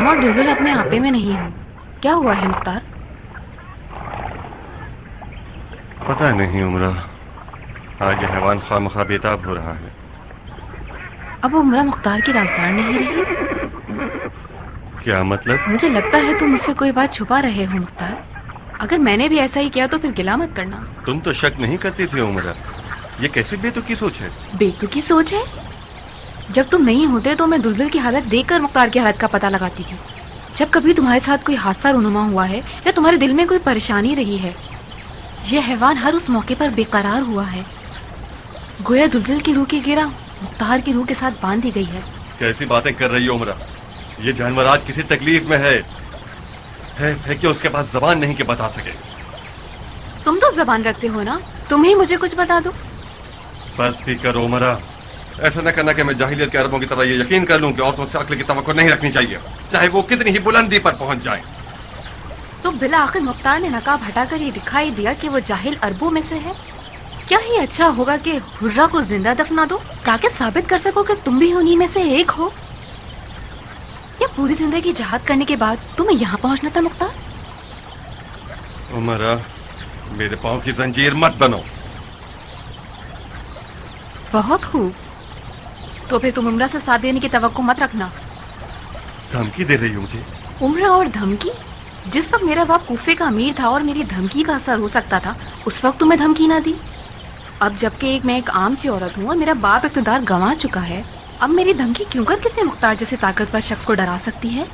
और दुलदुल अपने आपे में नहीं हो। क्या हुआ है मुख्तार? पता नहीं उमरा, आज ये हैवान खामखा बेताब हो रहा है। अब उमरा मुख्तार की राजदार नहीं रही। क्या मतलब? मुझे लगता है तुम मुझसे कोई बात छुपा रहे हो मुख्तार। अगर मैंने भी ऐसा ही किया तो फिर गिला मत करना। तुम तो शक नहीं करती थी उमरा, ये कैसी बेतुकी सोच है? बेतुकी सोच है? जब तुम नहीं होते तो मैं दुलदुल की हालत देखकर मुख्तार की हालत का पता लगाती थी। जब कभी तुम्हारे साथ कोई हादसा रूनुमा हुआ है या तुम्हारे दिल में कोई परेशानी रही है, यह हैवान हर उस मौके पर बेकरार हुआ है। गोया दुलदुल की रूह की गिरा मुख्तार की रूह के साथ बांध दी गई है। कैसी बातें कर रही हो उमरा? ये जानवर आज किसी तकलीफ में है कि उसके पास जबान नहीं कि बता सके। तुम तो जबान रखते हो ना, तुम ही मुझे कुछ बता दो। बस भी करो उमरा, ऐसा न करना कि मैं जाहिलियत के अरबों की तरह ये यकीन कर लूं कि औरतों से अक्ल की तवक्को नहीं रखनी चाहिए, चाहे वो कितनी ही बुलंदी पर पहुंच जाए। तो बिला आखिर मुख्तार ने नकाब हटाकर ये दिखाई दिया कि वो जाहिल अरबों में से है। क्या ही अच्छा होगा कि हुर्रा को जिंदा दफना दो ताकि साबित कर सको कि तुम भी उन्हीं में से एक हो। या पूरी जिंदगी जहाद करने के बाद तुम्हें यहाँ पहुँचना था मुख्तार? उमरा, मेरे पाँव की जंजीर मत बनो। बहुत खूब, तो फिर तुम उम्रा से साथ देने की तवक्को मत रखना। धमकी दे रही हो मुझे? उम्रा और धमकी? जिस वक्त मेरा बाप कूफे का अमीर था और मेरी धमकी का असर हो सकता था, उस वक्त तुम्हें धमकी ना दी। अब जबकि मैं एक आम सी औरत हूँ और मेरा बाप इक़्तिदार गंवा चुका है, अब मेरी धमकी क्यों कर किसी मुख्तार जैसे ताकतवर शख्स को डरा सकती है?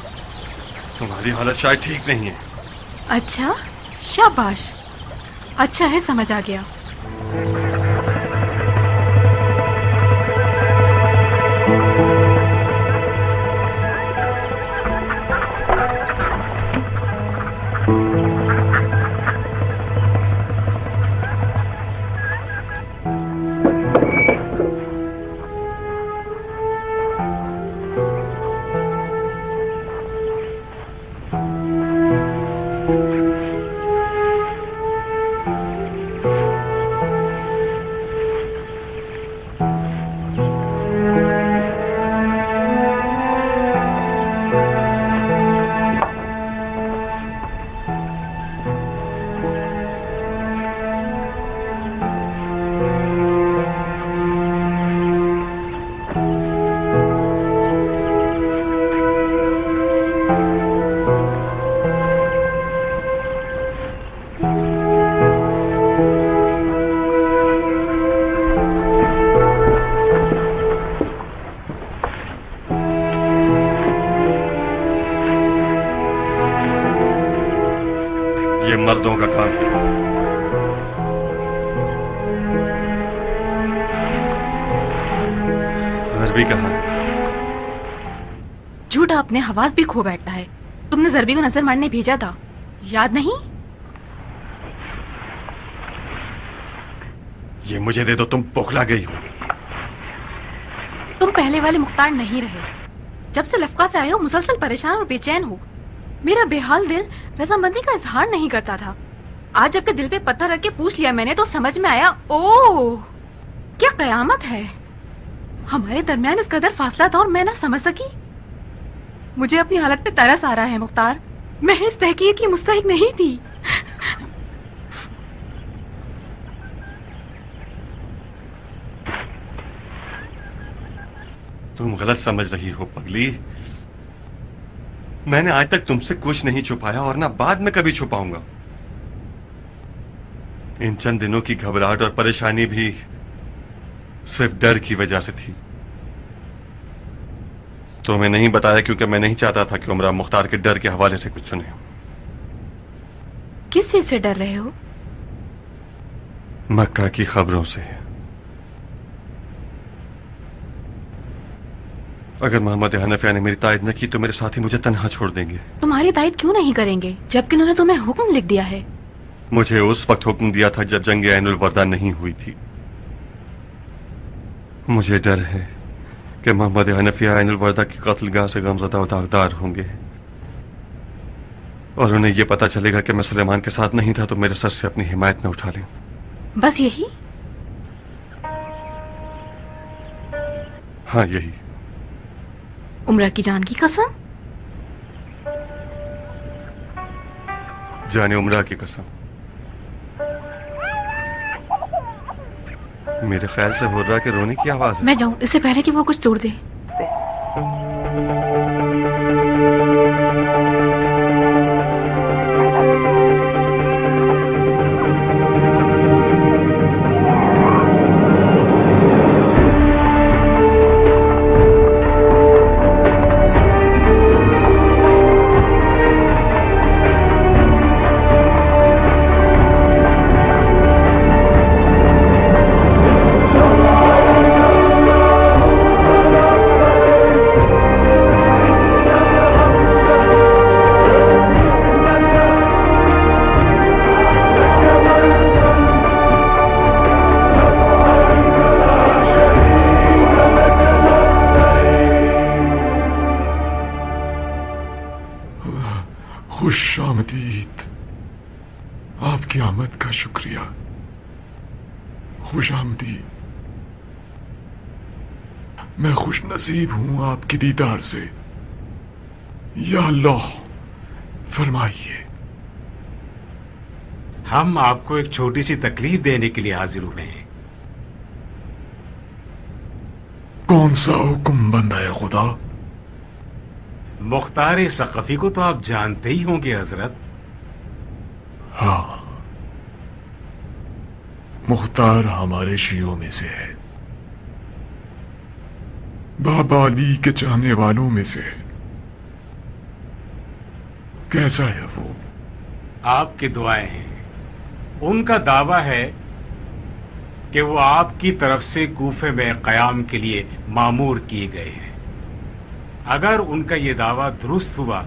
तुम्हारी हालत शायद ठीक नहीं है। अच्छा, शाबाश, अच्छा है, समझ आ गया। ये मर्दों का काम है। ज़रबी कहाँ है? झूठा अपने हवास भी खो बैठता है। तुमने ज़रबी को नजर मारने भेजा था, याद नहीं? ये मुझे दे दो, तुम बौखला गई हो। तुम पहले वाले मुख्तार नहीं रहे। जब से लफका से आए हो मुसलसल परेशान और बेचैन हो। मेरा बेहाल दिल रजामंदी का इजहार नहीं करता था। आज जबकि दिल पे पत्थर रख के पूछ लिया मैंने तो समझ में आया, ओह क्या कयामत है। हमारे दरमियान इस कदर फासला था और मैं ना समझ सकी। मुझे अपनी हालत पे तरस आ रहा है मुख्तार। मैं इस तहकीर की मुस्तहिक नहीं थी। तुम गलत समझ रही हो पगली। मैंने आज तक तुमसे कुछ नहीं छुपाया और ना बाद में कभी छुपाऊंगा। इन चंद दिनों की घबराहट और परेशानी भी सिर्फ डर की वजह से थी। तो मैं नहीं बताया क्योंकि मैं नहीं चाहता था कि उमरा मुख्तार के डर के हवाले से कुछ सुने। किस चीज से डर रहे हो? मक्का की खबरों से। अगर मोहम्मद हनफिया ने मेरी तायद न की तो मेरे साथी मुझे तन्हा छोड़ देंगे। तुम्हारी तायद क्यों नहीं करेंगे जबकि उन्होंने तुम्हें हुक्म लिख दिया है? मुझे उस वक्त हुक्म दिया था जब जंग ऐनुल वर्दा नहीं हुई थी। मुझे डर है कि मोहम्मद हनफिया ऐनुल वर्दा की कत्लगाह से गमज़दा और दागदार होंगे और उन्हें यह पता चलेगा कि मैं सुलेमान के साथ नहीं था तो मेरे सर से अपनी हिमायत न उठा लें। बस यही? हाँ, यही। उमरा की जान की कसम? जाने उमरा की कसम, मेरे ख्याल से हुर्रा के रोने की आवाज है। मैं जाऊं इससे पहले कि वो कुछ तोड़ दे। खुश आमदीद, आपकी आमद का शुक्रिया। खुश आमदीद, मैं खुश नसीब हूं आपके दीदार से। या अल्लाह, फरमाइए। हम आपको एक छोटी सी तकलीफ देने के लिए हाजिर हुए हैं। कौन सा हुक्म बंदा है खुदा? मुख्तार सकफी को तो आप जानते ही होंगे हजरत। हाँ, मुख्तार हमारे शियों में से है, बाबा अली के चाहने वालों में से है। कैसा है वो? आपकी दुआएं हैं। उनका दावा है कि वो आपकी तरफ से कूफे में कयाम के लिए मामूर किए गए हैं। अगर उनका ये दावा दुरुस्त हुआ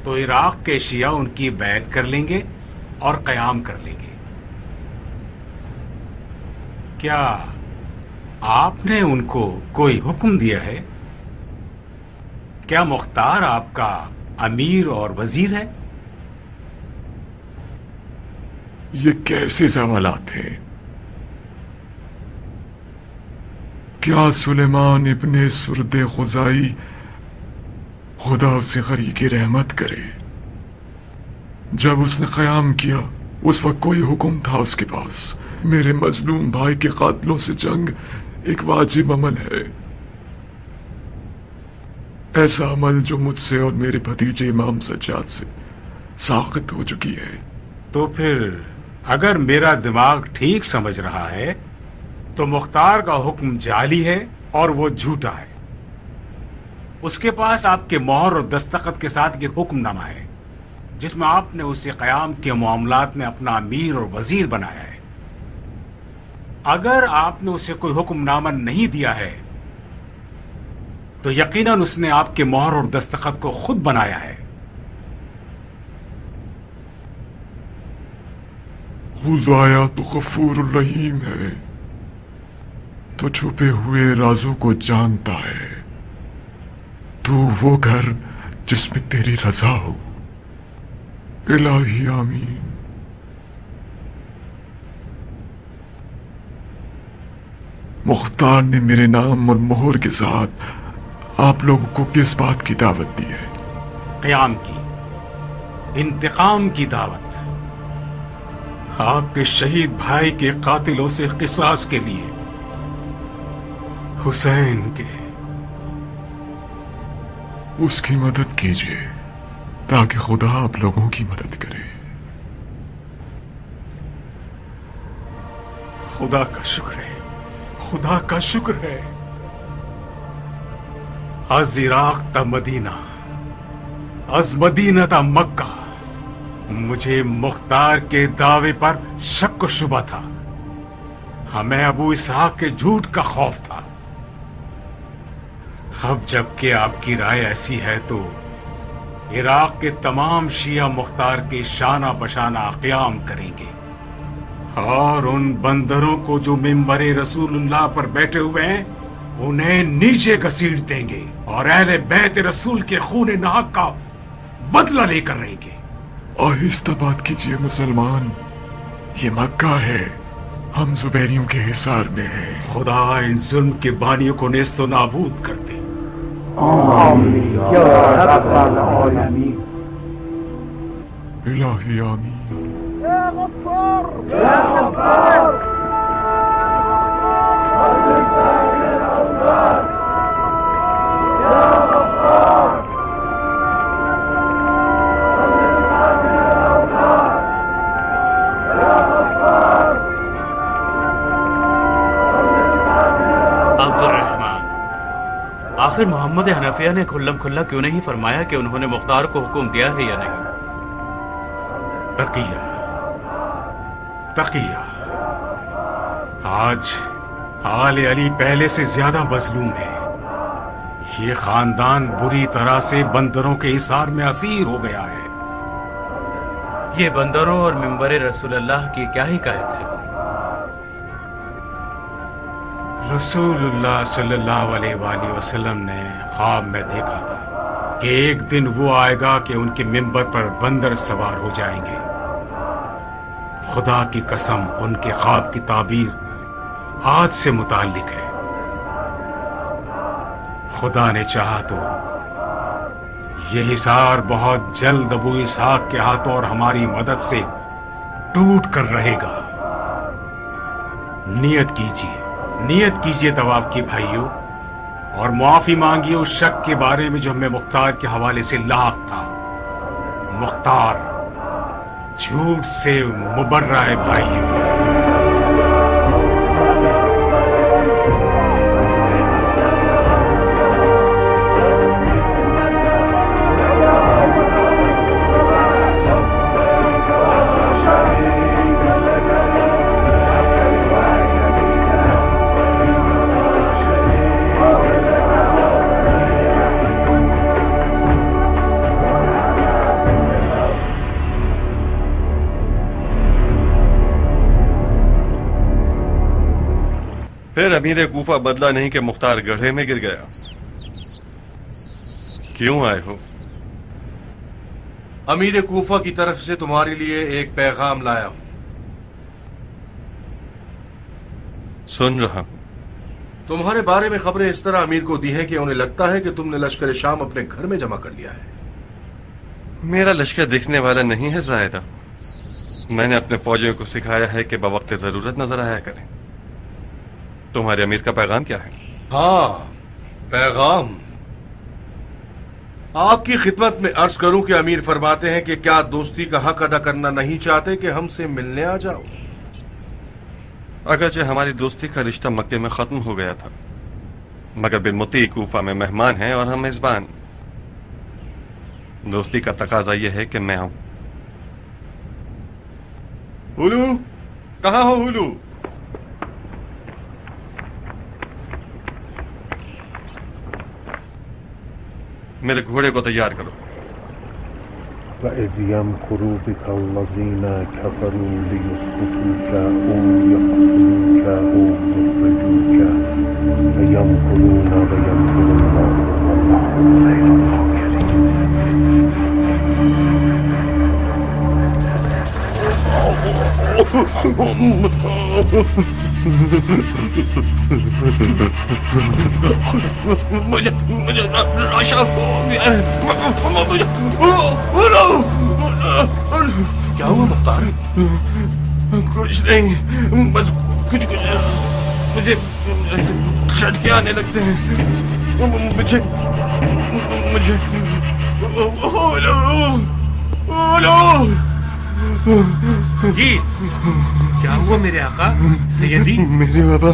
तो इराक के शिया उनकी बैत कर लेंगे और कयाम कर लेंगे। क्या आपने उनको कोई हुक्म दिया है? क्या मुख्तार आपका अमीर और वजीर है? ये कैसे सवालात हैं? क्या सुलेमान इब्ने सुरदे खुजाई खुदा उसे गरीक़ रहमत करे, जब उसने क़याम किया उस वक्त कोई हुक्म था उसके पास? मेरे मजलूम भाई के कातलों से जंग एक वाजिब अमल है, ऐसा अमल जो मुझसे और मेरे भतीजे इमाम सज्जाद से साक़ित हो चुकी है। तो फिर अगर मेरा दिमाग ठीक समझ रहा है तो मुख्तार का हुक्म जाली है और वो झूठा है। उसके पास आपके मोहर और दस्तखत के साथ ये हुक्मनामा है जिसमें आपने उसे क़याम के मामलात में अपना अमीर और वजीर बनाया है। अगर आपने उसे कोई हुक्मनामा नहीं दिया है तो यकीनन उसने आपके मोहर और दस्तखत को खुद बनाया है। खुदाया तो गफूर रहीम है, तो छुपे हुए राजों को जानता है। तू वो घर जिसमें तेरी रजा हो। इलाही आमीन। मुख्तार ने मेरे नाम और मोहर के साथ आप लोगों को किस बात की दावत दी है? क़याम की, इंतकाम की दावत। आपके शहीद भाई के कातिलों से क़िसास के लिए, हुसैन के। उसकी मदद कीजिए ताकि खुदा आप लोगों की मदद करे। खुदा का शुक्र है, खुदा का शुक्र है। अज इराक ता मदीना, अज मदीना ता मक्का। मुझे मुख्तार के दावे पर शक व शुबा था। हमें अबू इसहाक के झूठ का खौफ था। अब जबकि आपकी राय ऐसी है तो इराक के तमाम शिया मुख्तार के शाना बशाना क़याम करेंगे और उन बंदरों को जो मिंबरे रसूलुल्लाह पर बैठे हुए हैं उन्हें नीचे घसीट देंगे और अहले बैत रसूल के खून नाहक का बदला लेकर रहेंगे। आहिस्ता बात कीजिए मुसलमान, ये मक्का है, हम जुबैरियों के हिसार में हैं। खुदा इन जुल्म के बानियों को नेस्तो नाबूद कर दे। इलाही आमीन। आखिर मोहम्मद हनफिया ने खुल्लम खुल्ला क्यों नहीं फरमाया कि उन्होंने मुख्तार को हुक्म दिया है या नहीं? तकिया तकिया, आज आले अली पहले से ज्यादा मजलूम है। ये खानदान बुरी तरह से बंदरों के हिसार में असीर हो गया है। ये बंदरों और मिंबर रसूलुल्लाह की क्या हिकायत है? रसूलुल्लाह सल्लल्लाहु अलैहि वसल्लम ने ख्वाब में देखा था कि एक दिन वो आएगा कि उनके मिंबर पर बंदर सवार हो जाएंगे। खुदा की कसम, उनके ख्वाब की ताबीर आज से मुताल्लिक है। खुदा ने चाहा तो ये हिसार बहुत जल्द अबू इसहाक के हाथों और हमारी मदद से टूट कर रहेगा। नियत कीजिए तवाफ की भाइयों, और मुआफी मांगिए उस शक के बारे में जो हमें मुख्तार के हवाले से लाक था। मुख्तार झूठ से मुबर्रा है भाइयों। फिर अमीर कूफा बदला नहीं कि मुख्तार गड्ढे में गिर गया। क्यों आए हो? अमीर कूफा की तरफ से तुम्हारे लिए एक पैगाम लाया हूं। सुन रहा। तुम्हारे बारे में खबरें इस तरह अमीर को दी हैं कि उन्हें लगता है कि तुमने लश्कर शाम अपने घर में जमा कर लिया है। मेरा लश्कर दिखने वाला नहीं है जायदा। मैंने अपने फौजियों को सिखाया है कि बवक्त जरूरत नजर आया करें। तुम्हारे अमीर का पैगाम क्या है? हाँ, पैगाम आपकी खिदमत में अर्ज करूं कि अमीर फरमाते हैं कि क्या दोस्ती का हक अदा करना नहीं चाहते कि हमसे मिलने आ जाओ। अगरचे हमारी दोस्ती का रिश्ता मक्के में खत्म हो गया था, मगर बिलमुती कूफा में मेहमान हैं और हम मेजबान। दोस्ती का तकाजा यह है कि मैं आऊं। हुलू, कहाँ हो हुलू? मेरे घोड़े को तैयार करो। وَإِذْ يَمْكُرُ بِكَ الَّذِينَ كَفَرُوا لِيُثْبِتُوكَ أَوْ يَقْتُلُوكَ أَوْ يُخْرِجُوكَ فَيَمْكُرُونَ وَيَمْكُرُ اللَّهُ وَاللَّهُ خَيْرُ मुझे नशा हो गया है। क्या हुआ मुख्तार? कुछ नहीं, बस कुछ मुझे झटके आने लगते हैं। मुझे जी क्या हुआ मेरे आका? सैयदी मेरी बाबा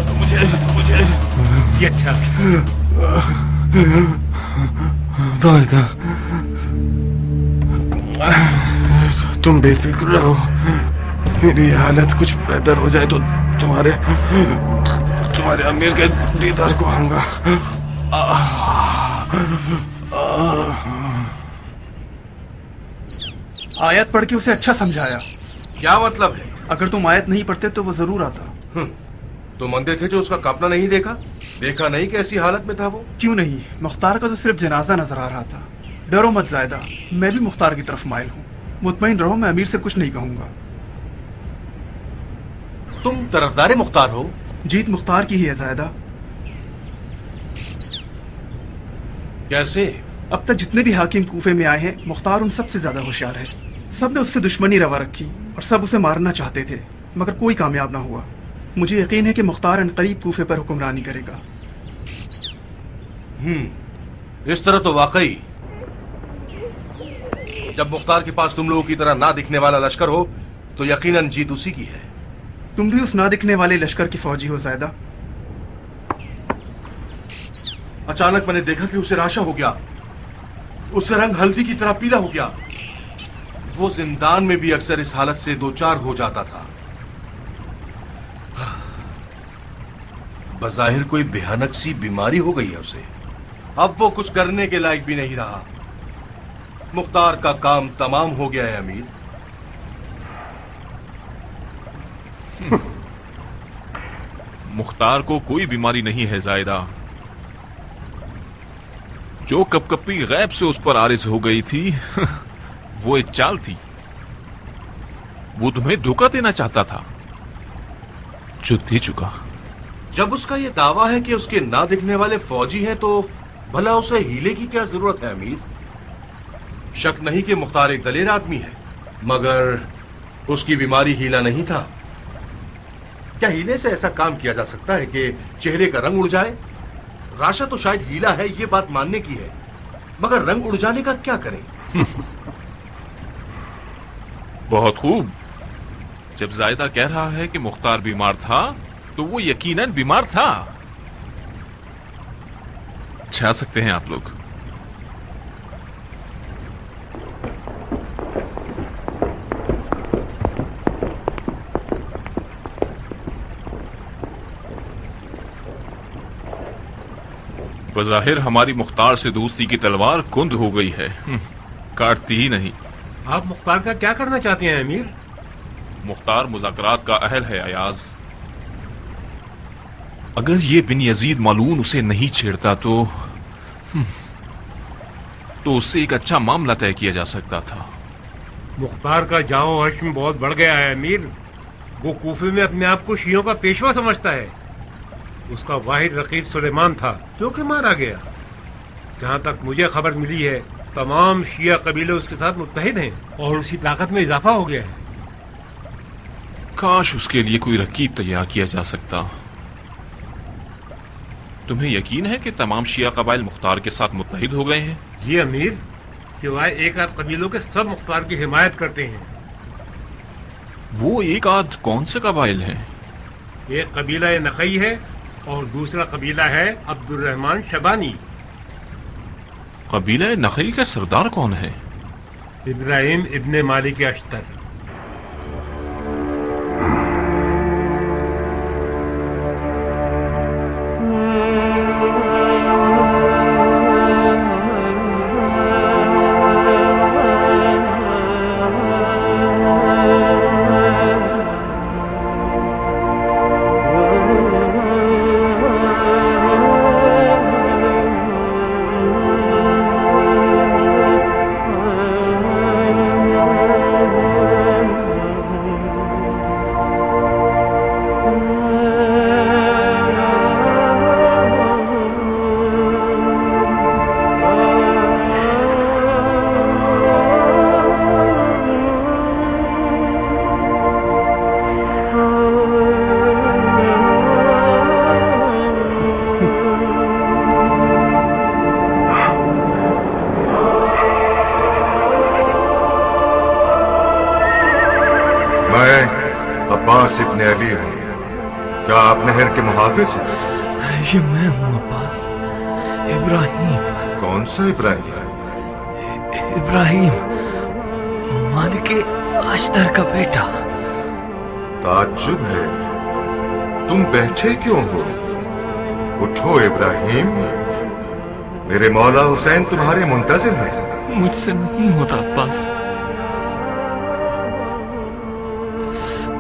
मुझे ये अच्छा। तुम बेफिक्र रहो। मेरी हालत कुछ बेहतर हो जाए तो तुम्हारे अमीर के दीदार को आऊंगा। आयत पढ़ के उसे अच्छा समझाया। क्या मतलब है? अगर तुम आयत नहीं पढ़ते तो वो जरूर आता। तुम अंधे थे जो उसका कांपना नहीं देखा नहीं कैसी हालत में था वो? क्यों नहीं, मुख्तार का तो सिर्फ जनाजा नजर आ रहा था। डरो मत जायदा, मैं भी मुख्तार की तरफ माइल हूँ। मुतमईन रहो, मैं अमीर से कुछ नहीं कहूंगा। तुम तरफदार मुख्तार हो? जीत मुख्तार की ही है जायदा। कैसे? अब तक जितने भी हाकिम कूफे में आए हैं, मुख्तार उन सबसे ज्यादा होशियार है। सब ने उससे दुश्मनी रवा रखी और सब उसे मारना चाहते थे, मगर कोई कामयाब ना हुआ। मुझे यकीन है कि मुख्तार अनकरीब कूफे पर हुक्मरानी करेगा। इस तरह तो वाकई जब मुख्तार के पास तुम लोगों की तरह ना दिखने वाला लश्कर हो तो यकीनन जीत उसी की है। तुम भी उस ना दिखने वाले लश्कर की फौजी हो ज़ायदा। अचानक मैंने देखा कि उसे राशा हो गया, उसका रंग हल्दी की तरह पीला हो गया। वो जिंदान में भी अक्सर इस हालत से दो चार हो जाता था। बज़ाहिर कोई भयानक सी बीमारी हो गई है उसे। अब वो कुछ करने के लायक भी नहीं रहा। मुख्तार का काम तमाम हो गया है अमीर। मुख्तार को कोई बीमारी नहीं है जायदा। जो कपकपी गैब से उस पर आरिज हो गई थी वो एक चाल थी। वो तुम्हें धोखा देना चाहता था जो दे चुका। जब उसका ये दावा है कि उसके ना दिखने वाले फौजी हैं तो भला उसे हीले की क्या जरूरत है अमीर? शक नहीं कि मुख्तार एक दलेर आदमी है, मगर उसकी बीमारी हीला नहीं था। क्या हीले से ऐसा काम किया जा सकता है कि चेहरे का रंग उड़ जाए? राशा तो शायद हीला है, ये बात मानने की है, मगर रंग उड़ जाने का क्या करें? बहुत खूब। जब जायदा कह रहा है कि मुख्तार बीमार था तो वो यकीनन बीमार था। जा सकते हैं आप लोग। बज़ाहिर हमारी मुख्तार से दोस्ती की तलवार कुंद हो गई है, काटती ही नहीं। आप मुख्तार का क्या करना चाहते हैं अमीर? मुख्तार मुज़ाकरात का अहल है अयाज। अगर ये बिन यजीद मालून उसे नहीं छेड़ता तो उससे एक अच्छा मामला तय किया जा सकता था। मुख्तार का जाओ हश्म बहुत बढ़ गया है अमीर। वो कूफे में अपने आप को शियों का पेशवा समझता है। उसका वाहिद रकीब सुलेमान था जो कि मारा गया। जहाँ तक मुझे खबर मिली है तमाम शिया कबीले उसके साथ मुत्तहिद हैं और उसकी ताकत में इजाफा हो गया है। काश उसके लिए कोई रकीब तैयार किया जा सकता। तुम्हें यकीन है कि तमाम शिया कबाइल मुख्तार के साथ मुत्तहिद हो गए हैं? जी अमीर, सिवाय एक आध कबीलों के सब मुख्तार की हिमायत करते हैं। वो एक आध कौन से कबाइल हैं? एक कबीला नकई है और दूसरा कबीला है अब्दुर्रहमान शबानी। कबीला नकई का सरदार कौन है? इब्राहिम इब्ने मालिक अश्तर। अब्बास इब्ने अली हूँ। क्या आप नहर के मुहाफिज हैं? ये मैं हूँ अब्बास। इब्राहिम। कौन सा इब्राहिम? इब्राहिम मालिक अश्तर का बेटा। ताज्जुब है, तुम बैठे क्यों हो? उठो इब्राहिम, मेरे मौला हुसैन तुम्हारे मुंतजिर हैं। मुझसे नहीं होता अब्बास,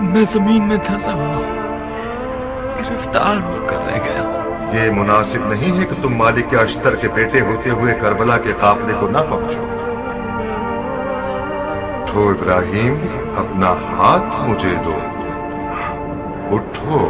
मैं जमीन में धंसा हुआ, गिरफ्तार होकर रह गया। ये मुनासिब नहीं है कि तुम मालिक अश्तर के बेटे होते हुए करबला के काफिले को ना पहुंचो। उठो इब्राहिम, अपना हाथ मुझे दो। उठो।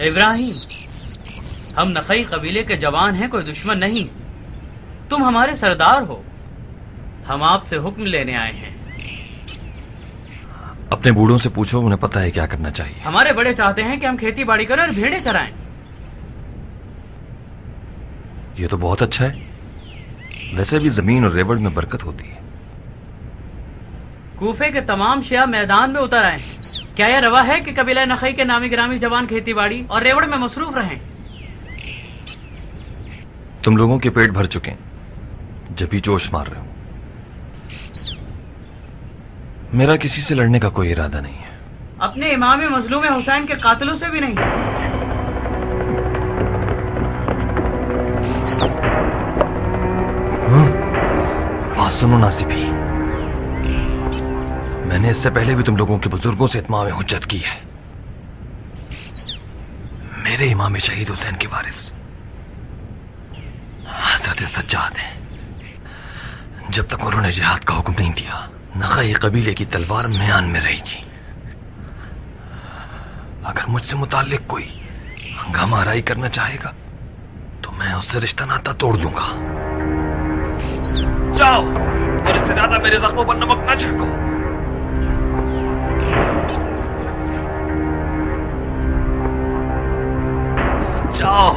ابراہیم، ہم نقی قبیلے کے جوان ہیں، کوئی دشمن نہیں. تم ہمارے سردار ہو، ہم آپ سے حکم لینے آئے ہیں. اپنے بوڑھوں سے پوچھو، انہیں پتہ ہے کیا کرنا چاہیے. ہمارے بڑے چاہتے ہیں کہ ہم کھیتی باڑی کریں اور بھیڑیں چرائیں. یہ تو بہت اچھا ہے. ویسے بھی زمین اور ریوڑ میں برکت ہوتی ہے. کوفے کے تمام شیعہ میدان میں اتر آئے ہیں. کیا یہ روا ہے کہ قبیلہ نخی کے نامی گرامی جوان کھیتی باڑی اور ریوڑ میں مصروف رہیں؟ تم لوگوں کے پیٹ بھر چکے ہیں، جب ہی جوش مار رہے ہو. میرا کسی سے لڑنے کا کوئی ارادہ نہیں ہے. اپنے امام مظلوم حسین کے قاتلوں سے بھی نہیں. بات سنو ناصبی، میں نے اس سے پہلے بھی تم لوگوں کے بزرگوں سے اتمام حجت کی ہے. میرے امام شہید حسین کے وارث حضرت سجاد ہیں. جب تک انہوں نے جہاد کا حکم نہیں دیا، نخعی قبیلے کی تلوار میان میں رہے گی. اگر مجھ سے متعلق کوئی ہنگامہ آرائی کرنا چاہے گا تو میں اس سے رشتہ ناتا توڑ دوں گا. جاؤ اور اس سے زیادہ میرے زخموں پر نمک نہ چھڑکو. جاؤ.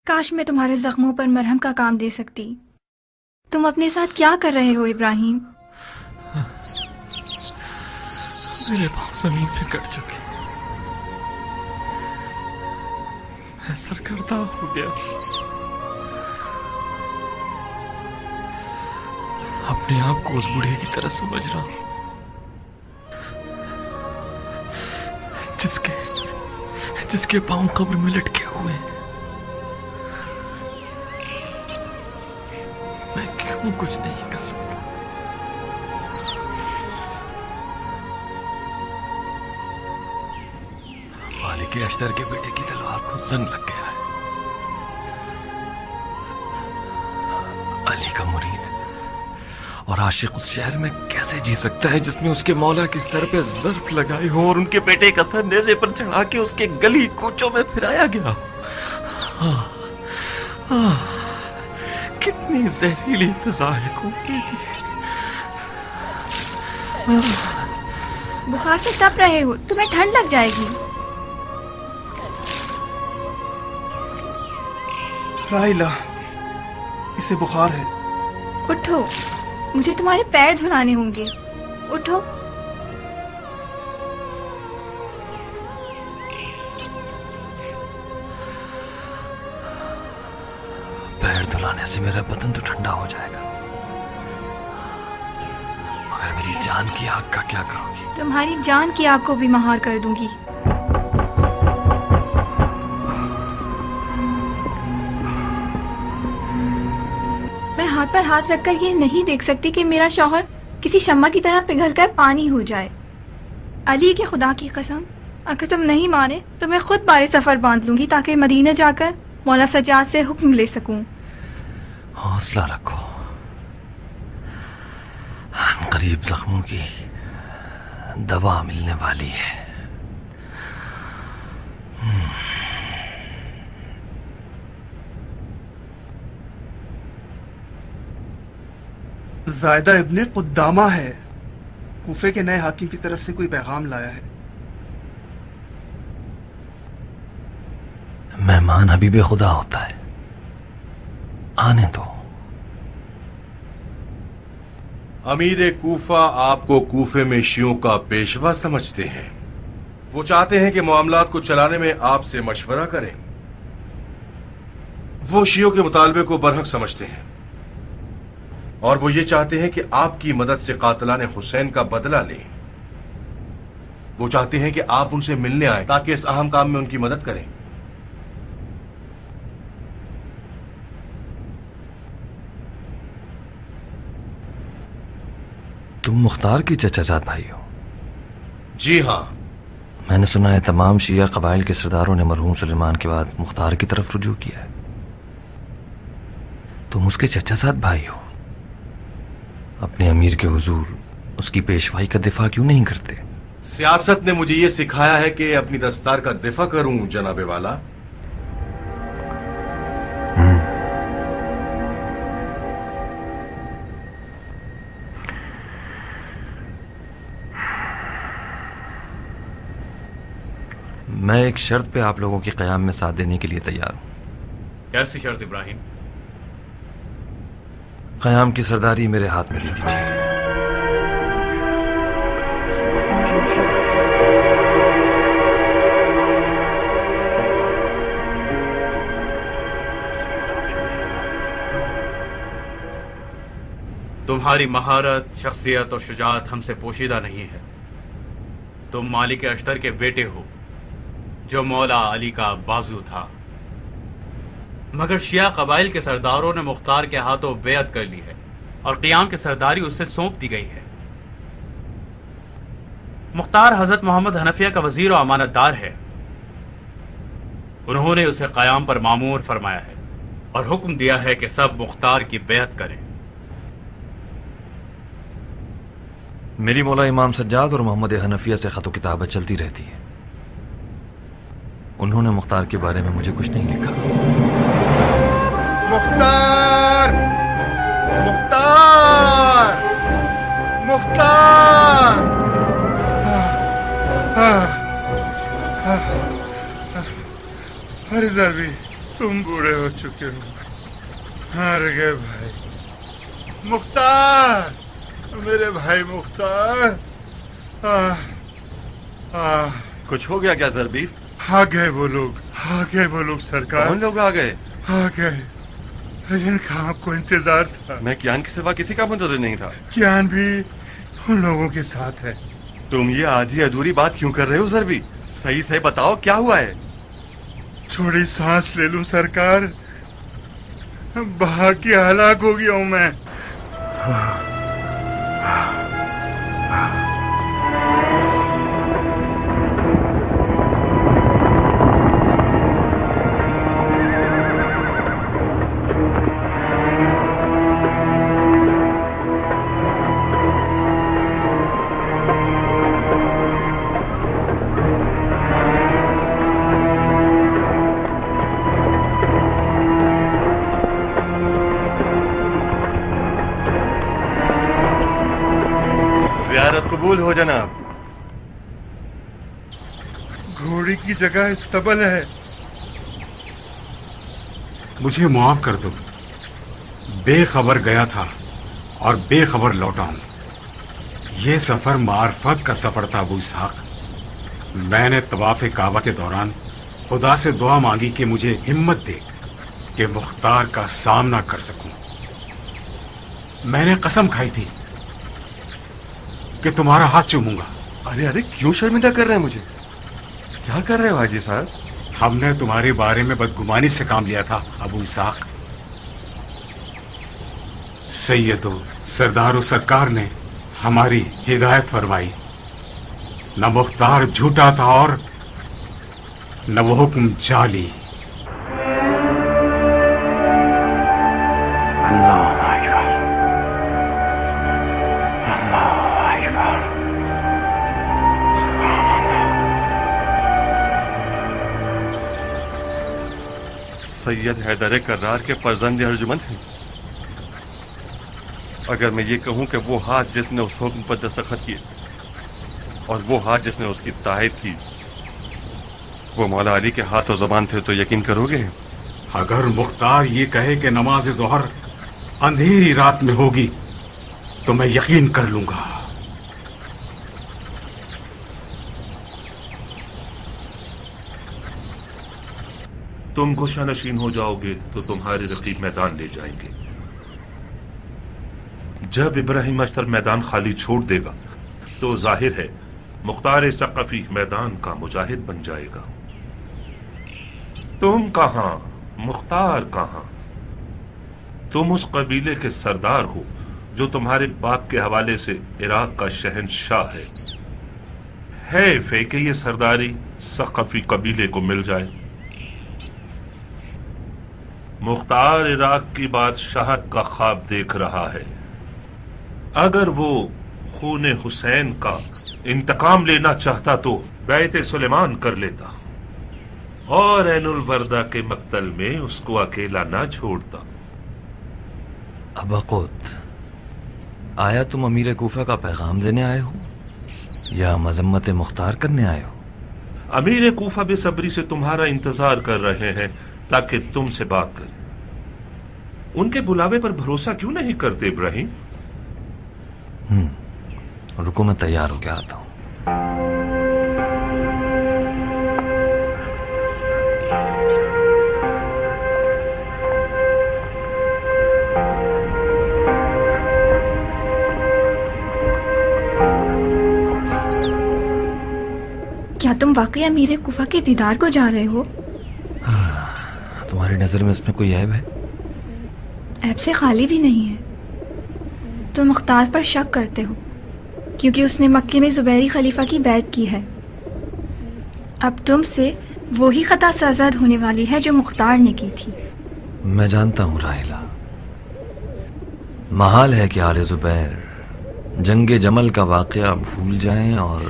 کاش میں تمہارے زخموں پر مرہم کا کام دے سکتی. تم اپنے ساتھ کیا کر رہے ہو ابراہیم؟ میرے پاؤں زمین پہ کٹ چکے، میں سرگردہ ہو گیا. اپنے آپ کو اس بوڑھے کی طرح سمجھ رہا ہوں جس کے پاؤں قبر میں لٹکے ہوئے ہیں. میں کیوں کچھ نہیں کر سکتا؟ مالک اشتر کے بیٹے کی تلوار کو زنگ لگ گیا ہے. علی کا مرید اور عاشق اس شہر میں کیسے جی سکتا ہے جس میں اس کے مولا کے سر پہ ظرف لگائی ہو اور ان کے بیٹے کا سر نیزے پر چڑھا کے اس کے گلی کوچوں میں پھرایا گیا. کتنی زہریلی فضا ہے کوفے کی. بخار سے تپ رہے ہو، تمہیں ٹھنڈ لگ جائے گی. راحیلہ، اسے بخار ہے. اٹھو، مجھے تمہارے پیر دھلانے ہوں گے. اٹھو. پیر دھلانے سے میرا بدن تو ٹھنڈا ہو جائے گا، مگر میری جان کی آگ کا کیا کرو گی؟ تمہاری جان کی آگ کو بھی مہار کر دوں گی. میں ہاتھ پر ہاتھ رکھ کر یہ نہیں دیکھ سکتی کہ میرا شوہر کسی شمع کی طرح پگھل کر پانی ہو جائے. علی کے خدا کی قسم، اگر تم نہیں مانے تو میں خود بارے سفر باندھ لوں گی تاکہ مدینہ جا کر مولا سجاد سے حکم لے سکوں. حوصلہ رکھو، قریب زخموں کی دوا ملنے والی ہے. زائدہ ابن قدامہ ہے، کوفے کے نئے حاکم کی طرف سے کوئی پیغام لایا ہے. مہمان حبیب خدا ہوتا ہے، آنے دو. امیر کوفہ آپ کو کوفے میں شیعوں کا پیشوا سمجھتے ہیں. وہ چاہتے ہیں کہ معاملات کو چلانے میں آپ سے مشورہ کریں. وہ شیعوں کے مطالبے کو برحق سمجھتے ہیں اور وہ یہ چاہتے ہیں کہ آپ کی مدد سے قاتلان حسین کا بدلہ لیں. وہ چاہتے ہیں کہ آپ ان سے ملنے آئیں تاکہ اس اہم کام میں ان کی مدد کریں. तुम मुख्तार के चचाजाद भाई हो? जी हाँ। मैंने सुना है तमाम शिया कबाइल के सरदारों ने मरहूम सुलेमान के बाद मुख्तार की तरफ रुजू किया है। तुम उसके चचाजाद भाई हो, अपने अमीर के हुजूर उसकी पेशवाई का दिफा क्यों नहीं करते? सियासत ने मुझे ये सिखाया है कि अपनी दस्तार का दिफा करूं जनाबे वाला। मैं एक शर्त पे आप लोगों के क़याम में साथ देने के लिए तैयार हूं। कैसी शर्त इब्राहिम? क़याम की सरदारी मेरे हाथ में दे दीजिए। तुम्हारी महारत, शख्सियत और शुजाअत हमसे पोशीदा नहीं है। तुम मालिक अश्तर के बेटे हो, जो मौला अली का बाजू था, मगर शिया कबाइल के सरदारों ने मुख्तार के हाथों बेअत कर ली है और क़याम की सरदारी उससे सौंप दी गई है। मुख्तार हजरत मोहम्मद हनफिया का वजीर और अमानतदार है। उन्होंने उसे क़याम पर मामूर फरमाया है और हुक्म दिया है कि सब मुख्तार की बेअत करें। मेरी मौला इमाम सज्जाद और मोहम्मद हनफिया से खतो किताबत चलती रहती है। उन्होंने मुख्तार के बारे में मुझे कुछ नहीं लिखा। मुख्तार, मुख्तार, मुख्तार। अरे ज़रबी, तुम बूढ़े हो चुके हो, हार गए भाई। मुख्तार, मेरे भाई मुख्तार। कुछ हो गया क्या ज़रबी? आ गए वो लोग सरकार। कौन लोग आ गए? आ गए, जिनका आपको इंतजार था। मैं कियान के सिवा किसी का मुंतज़िर नहीं था। कियान भी उन लोगों के साथ है। तुम ये आधी अधूरी बात क्यों कर रहे हो ज़रबी? सही से बताओ क्या हुआ है? थोड़ी सांस ले लूं सरकार, बहा के हलाक हो गया हूं मैं। कबूल हो जनाब। घोड़ी की जगह इस्तबल है। मुझे माफ कर दो, बेखबर गया था और बेखबर लौटा हूं। ये सफर मार्फत का सफर था अबू इसहाक। मैंने तवाफ काबा के दौरान खुदा से दुआ मांगी कि मुझे हिम्मत दे कि मुख्तार का सामना कर सकूं। मैंने कसम खाई थी कि तुम्हारा हाथ चूमूंगा। अरे अरे, क्यों शर्मिंदा कर रहे हैं मुझे? क्या कर रहे हो हाजी साहब? हमने तुम्हारे बारे में बदगुमानी से काम लिया था अबू इसहाक। सैयदो सरदारो सरकार ने हमारी हिदायत फरमाई। न मुख्तार झूठा था और न वो हुक्म जाली। सैयद हैदर कर्रार के फर्जंद अर्जुमंद हैं। अगर मैं ये कहूं कि वो हाथ जिसने उस हुक्म पर दस्तखत किए और वो हाथ जिसने उसकी तायद की वो मौला अली के हाथ और ज़बान थे, तो यकीन करोगे? अगर मुख्तार ये कहे कि नमाज ज़ोहर अंधेरी रात में होगी तो मैं यकीन कर लूंगा। तुम गुस्सानशीन हो जाओगे तो तुम्हारे रकीब मैदान ले जाएंगे। जब इब्राहिम अश्तर मैदान खाली छोड़ देगा तो जाहिर है मुख्तार सक़फ़ी मैदान का मुजाहिद बन जाएगा। तुम कहां, मुख्तार कहां? तुम उस कबीले के सरदार हो जो तुम्हारे बाप के हवाले से इराक का शहंशाह है। है कि ये सरदारी सक़फ़ी कबीले को मिल जाए। मुख्तार इराक की बादशाहत का ख्वाब देख रहा है। अगर वो खून हुसैन का इंतकाम लेना चाहता तो बैत सुलेमान कर लेता और ऐनुल वर्दा के मक्तल में उसको अकेला ना छोड़ता। अबकुत, आया तुम अमीर कूफा का पैगाम देने आए हो या मजम्मत मुख्तार करने आए हो? अमीर कूफा बेसब्री से तुम्हारा इंतजार कर रहे हैं ताकि तुमसे बात करें। उनके बुलावे पर भरोसा क्यों नहीं करते इब्राहिम? रुको, मैं तैयार होकर आता हूं। क्या तुम वाकई अमीर कुफा के दीदार को जा रहे हो? तुम्हारी नजर में इसमें कोई ऐब है? ऐब से खाली भी नहीं है। तुम मुख्तार पर शक करते हो क्योंकि उसने मक्के में जुबैरी खलीफा की बैत की है। अब तुमसे वही खता सरजद होने वाली है जो मुख्तार ने की थी। मैं जानता हूँ राहिला, महाल है कि आले जुबैर जंगे जमल का वाक़या भूल जाएं और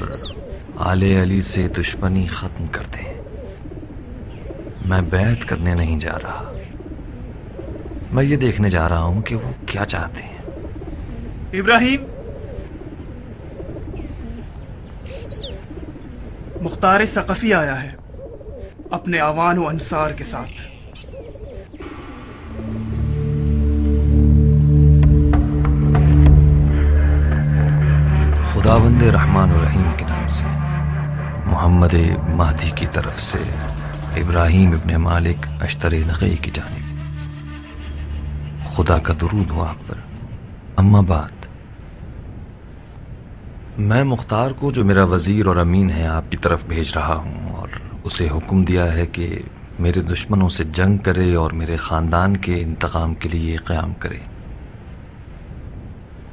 आले अली से दुश्मनी खत्म कर दें। मैं बैत करने नहीं जा रहा, मैं ये देखने जा रहा हूं कि वो क्या चाहते हैं। इब्राहिम, मुख्तार सक़फ़ी आया है अपने अवान व अंसार के साथ। खुदावंद रहमान और रहीम के नाम से, मोहम्मद महदी की तरफ से इब्राहिम इब्ने मालिक अश्तर नक़ी की जानिब खुदा का दुरूद हो आप पर। अम्मा बाद, मैं मुख्तार को जो मेरा वजीर और अमीन है आपकी तरफ भेज रहा हूँ और उसे हुक्म दिया है कि मेरे दुश्मनों से जंग करे और मेरे ख़ानदान के इंतकाम के लिए क़याम करे।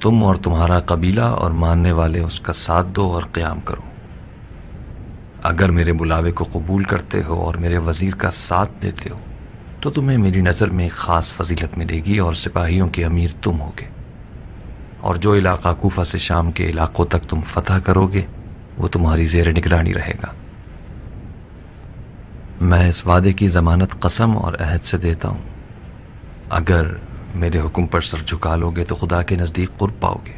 तुम और तुम्हारा कबीला और मानने वाले उसका साथ दो और क़याम करो। अगर मेरे बुलावे को कबूल करते हो और मेरे वजीर का साथ देते हो तो तुम्हें मेरी नज़र में एक ख़ास फजीलत मिलेगी और सिपाहियों के अमीर तुम होगे, और जो इलाका कूफा से शाम के इलाकों तक तुम फतह करोगे वो तुम्हारी ज़ेर निगरानी रहेगा। मैं इस वादे की ज़मानत कसम और अहद से देता हूँ, अगर मेरे हुक्म पर सर झुका लोगे तो खुदा के नज़दीक कुर्ब पाओगे,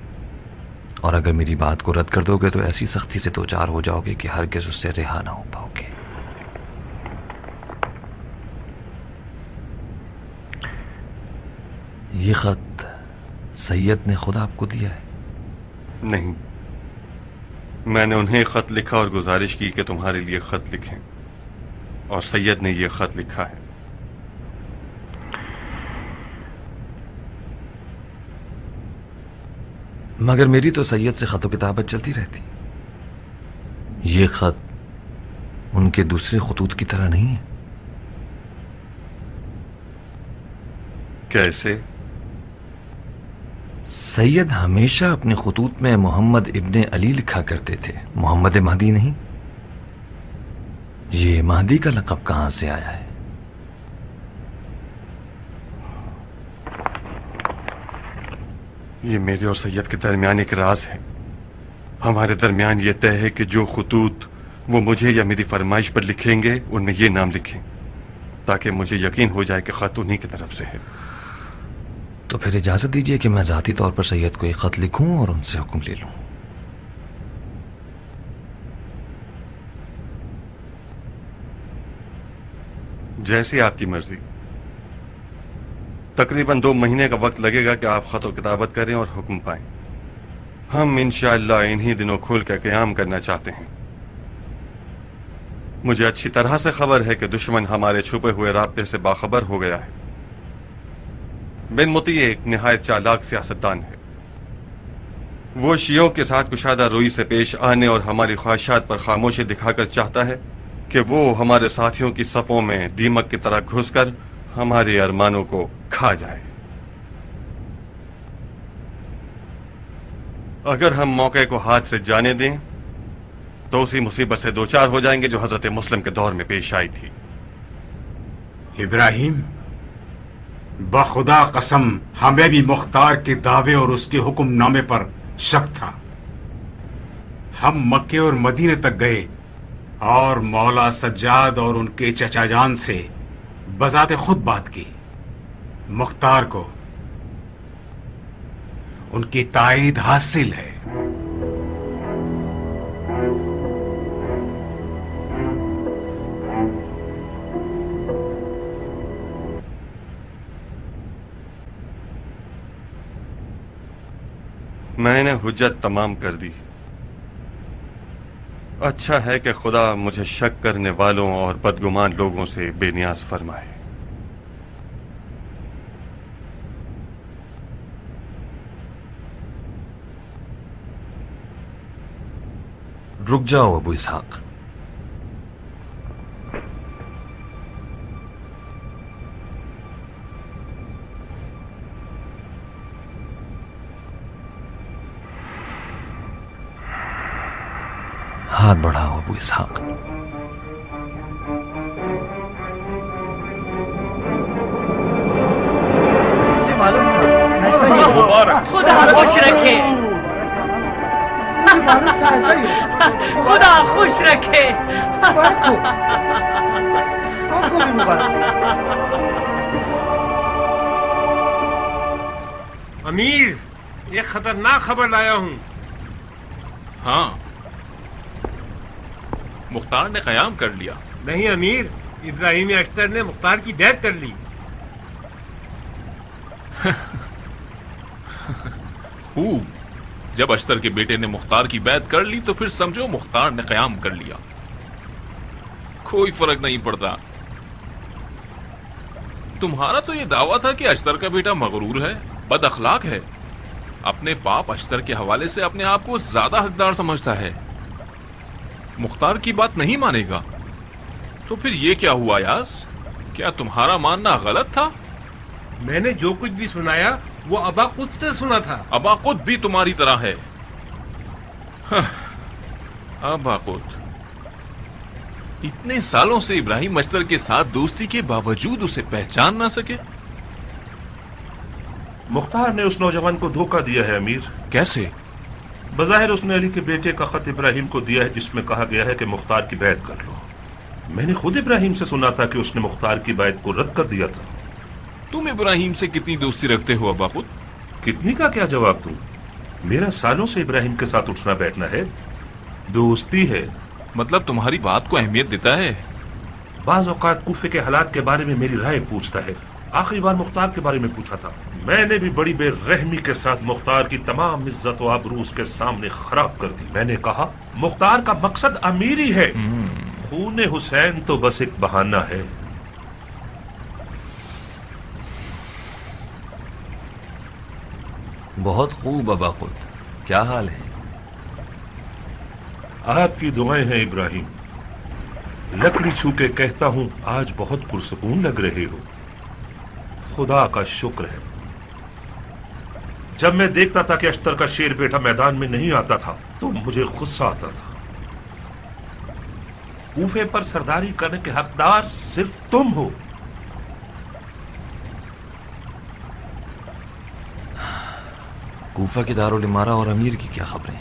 और अगर मेरी बात को रद्द कर दोगे तो ऐसी सख्ती से दो चार हो जाओगे कि हरगिज़ उससे रिहा ना हो पाओगे। ये खत सैयद ने खुद आपको दिया है? नहीं, मैंने उन्हें खत लिखा और गुजारिश की कि तुम्हारे लिए खत लिखें, और सैयद ने यह खत लिखा है। मगर मेरी तो सैयद से खत किताबत चलती रहती। ये खत उनके दूसरे खतूत की तरह नहीं है। कैसे? सैयद हमेशा अपने खतूत में मोहम्मद इब्ने अली लिखा करते थे, मोहम्मद महदी नहीं। ये महदी का लक़ब कहां से आया है? ये मेरे और सैयद के दरमियान एक राज है। हमारे दरमियान ये तय है कि जो खतूत वो मुझे या मेरी फरमाइश पर लिखेंगे उनमें ये नाम लिखें, ताकि मुझे यकीन हो जाए कि खत उन्हीं की तरफ से है। तो फिर इजाजत दीजिए कि मैं जाती तौर पर सैयद को एक खत लिखूं और उनसे हुक्म ले लूं। जैसी आपकी मर्जी। तकरीबन 2 महीने का वक्त लगेगा कि आप खत किताबत करें और हुक्म पाएं। हम इंशाअल्लाह इन्हीं दिनों खुल कर क़याम करना चाहते हैं। मुझे अच्छी तरह से खबर है कि दुश्मन हमारे छुपे हुए राब्ते से बाखबर हो गया है। बिन मुती एक निहायत चालाक सियासतदान है। वो शियों के साथ कुशादा रोई से पेश आने और हमारी ख्वाहिशात पर खामोशी दिखाकर चाहता है कि वो हमारे साथियों की सफ़ों में दीमक की तरह घुसकर हमारे अरमानों को खा जाए। अगर हम मौके को हाथ से जाने दें तो उसी मुसीबत से दो चार हो जाएंगे जो हजरत मुस्लिम के दौर में पेश आई थी। इब्राहिम, बखुदा कसम हमें भी मुख्तार के दावे और उसके हुक्मनामे पर शक था। हम मक्के और मदीने तक गए और मौला सज्जाद और उनके चचा जान से बजाते खुद बात की। मुख्तार को उनकी ताईद हासिल है। मैंने हुज्जत तमाम कर दी। अच्छा है कि खुदा मुझे शक करने वालों और बदगुमान लोगों से बेनियाज फरमाए। रुक जाओ अबू इसहाक। हाथ बढ़ाओ अबू इसहाक। मुझे मालूम था ऐसा ही होगा। खुदा खुश रखे। मुझे मालूम था ऐसा ही होगा। खुदा खुश रखे। मुबारक हो। आपको भी मुबारक। अमीर, ये खतरनाक खबर लाया हूँ। हाँ, मुख्तार ने कयाम कर लिया। नहीं अमीर, इब्राहिम अख्तर ने मुख्तार की बैत कर ली। खूब, जब अख्तर के बेटे ने मुख्तार की बैत कर ली तो फिर समझो मुख्तार ने कयाम कर लिया। कोई फर्क नहीं पड़ता। तुम्हारा तो ये दावा था कि अख्तर का बेटा मगरूर है, बद अखलाक है, अपने बाप अख्तर के हवाले से अपने आप को ज्यादा हकदार समझता है, मुख्तार की बात नहीं मानेगा। तो फिर ये क्या हुआ यास? क्या तुम्हारा मानना गलत था? मैंने जो कुछ भी सुनाया वो अबाकुत से सुना था। अबाकुत भी तुम्हारी तरह है। अबाकुत इतने सालों से इब्राहिम अख्तर के साथ दोस्ती के बावजूद उसे पहचान ना सके। मुख्तार ने उस नौजवान को धोखा दिया है अमीर। कैसे? बज़ाहिर उसने अली के बेटे का खत इब्राहिम को दिया है जिसमें कहा गया है कि मुख्तार की बैत कर लो। मैंने खुद इब्राहिम से सुना था कि उसने मुख्तार की बैत को रद्द कर दिया था। तुम इब्राहिम से कितनी दोस्ती रखते हो अबाकुत? कितनी का क्या जवाब दूं? मेरा सालों से इब्राहिम के साथ उठना बैठना है, दोस्ती है। मतलब तुम्हारी बात को अहमियत देता है? बाज औकात कूफे के हालात के बारे में मेरी राय पूछता है। आखिरी बार मुख्तार के बारे में पूछा था। मैंने भी बड़ी बेरहमी के साथ मुख्तार की तमाम इज्जत और आबरू उसके सामने खराब कर दी। मैंने कहा मुख्तार का मकसद अमीरी है, खून हुसैन तो बस एक बहाना है। बहुत खूब अबाकुत, क्या हाल है? आपकी दुआएं हैं इब्राहिम। लकड़ी छू के कहता हूं आज बहुत पुरसकून लग रहे हो। खुदा का शुक्र है। जब मैं देखता था कि अख्तर का शेर बेटा मैदान में नहीं आता था तो मुझे गुस्सा आता था। कूफे पर सरदारी करने के हकदार सिर्फ तुम हो। कूफा की दारुल इमारा और अमीर की क्या खबरें?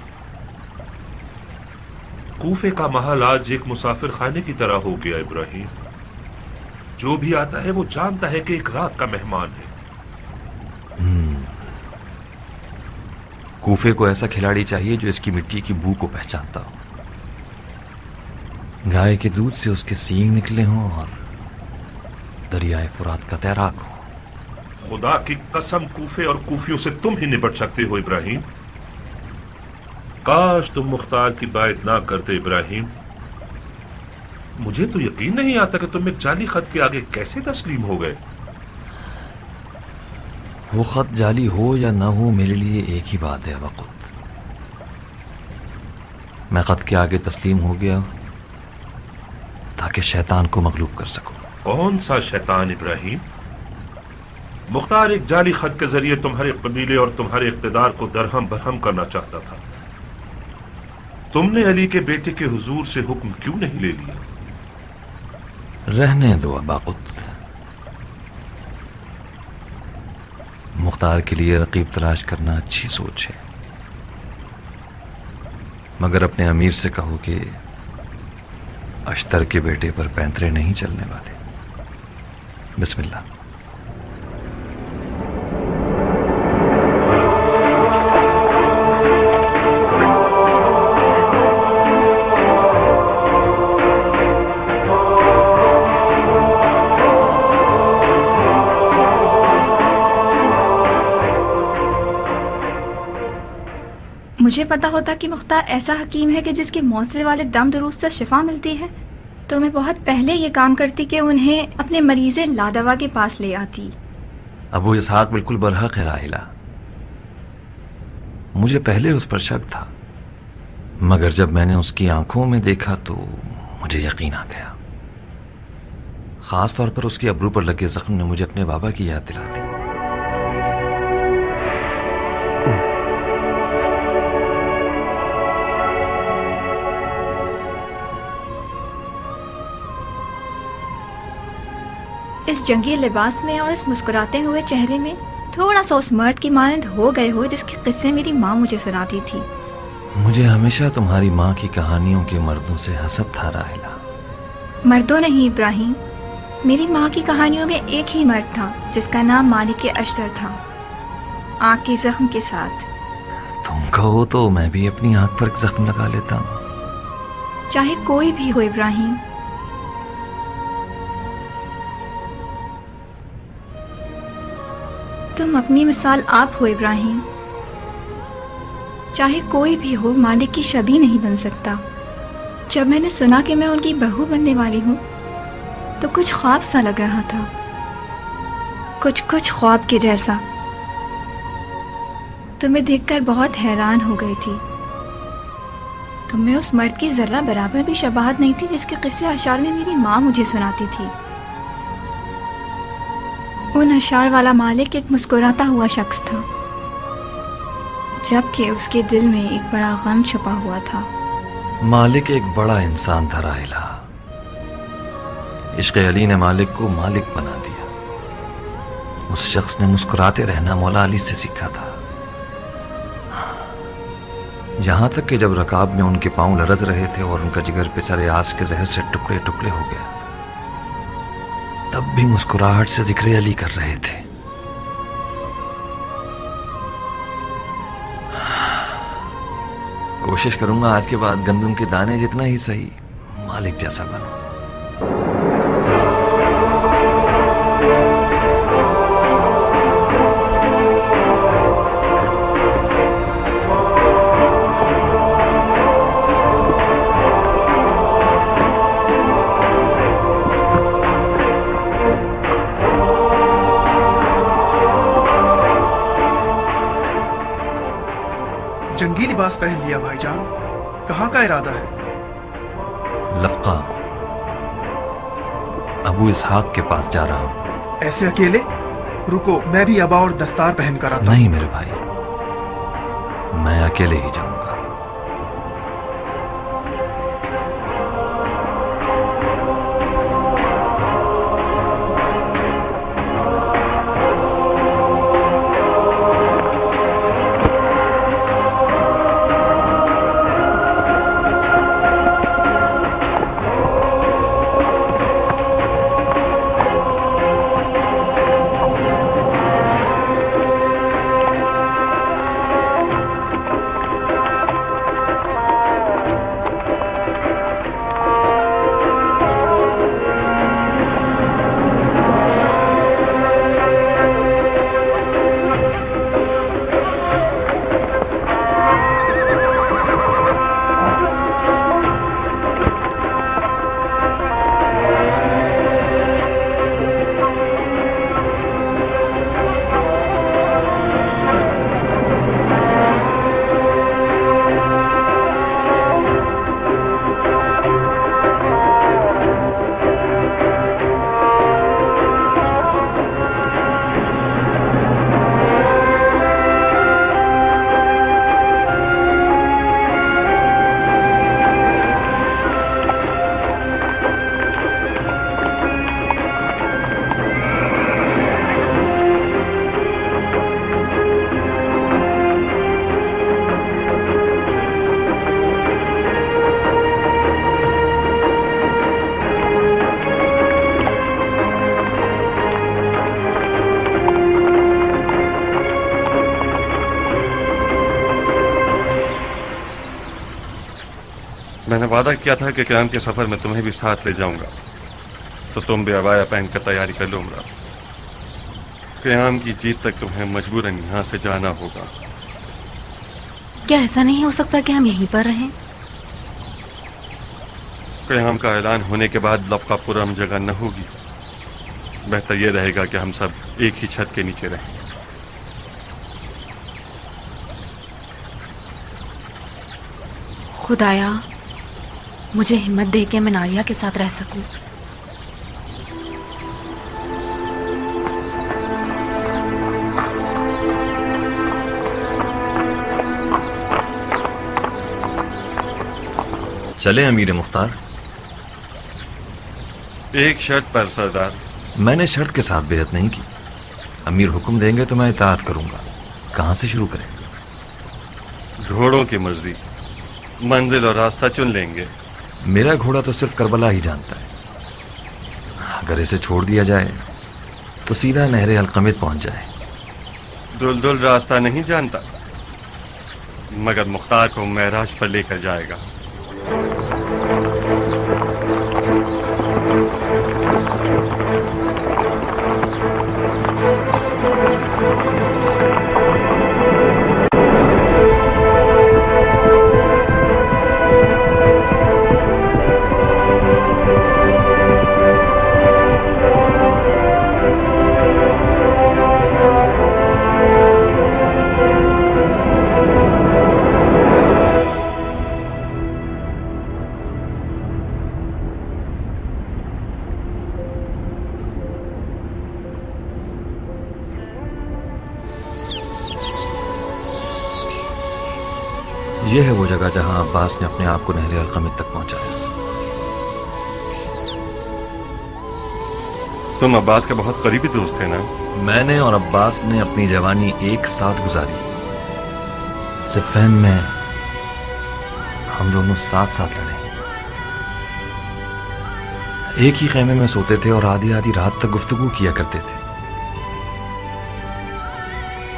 कूफे का महल आज एक मुसाफिर खाने की तरह हो गया इब्राहिम। जो भी आता है वो जानता है कि एक रात का मेहमान है। कूफे को ऐसा खिलाड़ी चाहिए जो इसकी मिट्टी की बू को पहचानता हो, गाय के दूध से उसके सींग निकले हों और दरियाए फुरात का तैराक हो। खुदा की कसम कूफे और कूफियों से तुम ही निपट सकते हो इब्राहिम। काश तुम मुख्तार की बात ना करते इब्राहिम। मुझे तो यकीन नहीं आता कि तुम एक जाली खत के आगे कैसे तस्लीम हो गए। वो खत जाली हो या ना हो मेरे लिए एक ही बात है वक़्त। मैं खत के आगे तस्लीम हो गया ताकि शैतान को मगलूब कर सकूं। कौन सा शैतान इब्राहिम? मुख्तार एक जाली खत के जरिए तुम्हारे कबीले और तुम्हारे इक्तदार को दरहम बरहम करना चाहता था। तुमने अली के बेटे के हुजूर से हुक्म क्यों नहीं ले लिया? रहने दो अबाकुत। मुख्तार के लिए रकीब तलाश करना अच्छी सोच है, मगर अपने अमीर से कहो कि अश्तर के बेटे पर पैंतरे नहीं चलने वाले। बिस्मिल्लाह। मुझे पता होता कि मुख्तार ऐसा हकीम है कि जिसके मौत वाले दम दुरूद से शिफा मिलती है, तो मैं बहुत पहले ये काम करती कि उन्हें अपने मरीज़ लादवा के पास ले आती। अबू इसहाक बिल्कुल बरहक है राहिला। मुझे पहले उस पर शक था, मगर जब मैंने उसकी आंखों में देखा तो मुझे यकीन आ गया। खास तौर पर उसकी अब्रू पर लगे जख्म ने मुझे अपने बाबा की याद दिला दी। इस जंगी लिबास में और इस मुस्कुराते हुए चेहरे में थोड़ा सा उस मर्द की मानंद हो गए हो जिसके किस्से मेरी माँ मुझे सुनाती थी। मुझे हमेशा तुम्हारी माँ की कहानियों के मर्दों से हसद था राहिला। मर्दों नहीं इब्राहिम, मेरी माँ की कहानियों में एक ही मर्द था जिसका नाम मालिक अश्तर था, आँख के जख्म के साथ। तुम कहो तो मैं भी अपनी आँख पर जख्म लगा लेता हूँ। चाहे कोई भी हो इब्राहिम, तुम अपनी मिसाल आप हो इब्राहिम। चाहे कोई भी हो, मालिक की शबीह नहीं बन सकता। जब मैंने सुना कि मैं उनकी बहू बनने वाली हूँ तो कुछ ख्वाब सा लग रहा था, कुछ ख्वाब के जैसा। तुम्हें देखकर बहुत हैरान हो गई थी। तुम्हें उस मर्द की जर्रा बराबर भी शबाहत नहीं थी जिसके किस्से अशार में मेरी माँ मुझे सुनाती थी। उन अशार वाला मालिक एक मुस्कुराता हुआ शख्स था, जबकि उसके दिल में एक बड़ा गम छुपा हुआ था। मालिक एक बड़ा इंसान था राहिला। इश्क़ अली ने मालिक को मालिक बना दिया। उस शख्स ने मुस्कुराते रहना मौला अली से सीखा था। यहां तक कि जब रकाब में उनके पांव लरज रहे थे और उनका जिगर पिसरे आस के जहर से टुकड़े टुकड़े हो गया, तब भी मुस्कुराहट से जिक्र अली कर रहे थे। कोशिश करूंगा आज के बाद गंदम के दाने जितना ही सही मालिक जैसा बनूं। जंगी लिबास पहन लिया भाईजान, कहाँ का इरादा है? लफका, अबू इसहाक के पास जा रहा हूं। ऐसे अकेले? रुको, मैं भी अबा और दस्तार पहन कर आता। नहीं मेरे भाई, मैं अकेले ही जाऊंगा। मैंने वादा किया था कि क़याम के सफर में तुम्हें भी साथ ले जाऊंगा, तो तुम भी अबाया पहनकर तैयारी कर लो उमरा। क़याम की जीत तक तुम्हें मजबूरन यहाँ से जाना होगा। क्या ऐसा नहीं हो सकता कि हम यहीं पर रहें? क़याम का ऐलान होने के बाद लफ्का पुरम जगह न होगी। बेहतर यह रहेगा कि हम सब एक ही छत के नीचे रहें। खुदाया, मुझे हिम्मत दे के मैं नारिया के साथ रह सकूं। चले अमीर मुख्तार। एक शर्त पर सरदार। मैंने शर्त के साथ बेइज्जत नहीं की। अमीर हुक्म देंगे तो मैं इताअत करूंगा। कहां से शुरू करें? घोड़ों की मर्जी, मंजिल और रास्ता चुन लेंगे। मेरा घोड़ा तो सिर्फ करबला ही जानता है। अगर इसे छोड़ दिया जाए तो सीधा नहरे अलकमित पहुंच जाए। दुलदुल रास्ता नहीं जानता, मगर मुख्तार को महराज पर लेकर जाएगा। यह है वो जगह जहां अब्बास ने अपने आप को नहरे अलकमित तक पहुंचाया। तुम अब्बास के बहुत करीबी दोस्त थे ना? मैंने और अब्बास ने अपनी जवानी एक साथ गुजारी। सिफ़ैन में हम दोनों साथ साथ लड़े। एक ही खेमे में सोते थे और आधी आधी रात तक गुफ्तगू किया करते थे।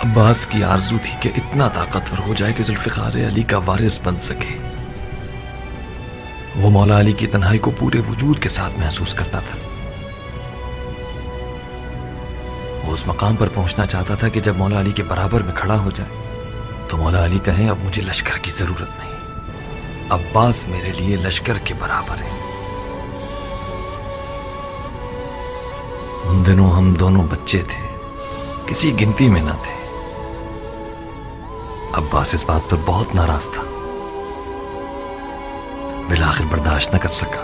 अब्बास की आरज़ू थी कि इतना ताकतवर हो जाए कि जुल्फ़िकार अली का वारिस बन सके। वो मौला अली की तन्हाई को पूरे वजूद के साथ महसूस करता था। वो उस मकाम पर पहुंचना चाहता था कि जब मौला अली के बराबर में खड़ा हो जाए तो मौला अली कहें, अब मुझे लश्कर की जरूरत नहीं, अब्बास मेरे लिए लश्कर के बराबर है। उन दिनों हम दोनों बच्चे थे, किसी गिनती में ना थे। अब्बास इस बात पर बहुत नाराज था, बिलाखिर बर्दाश्त न कर सका।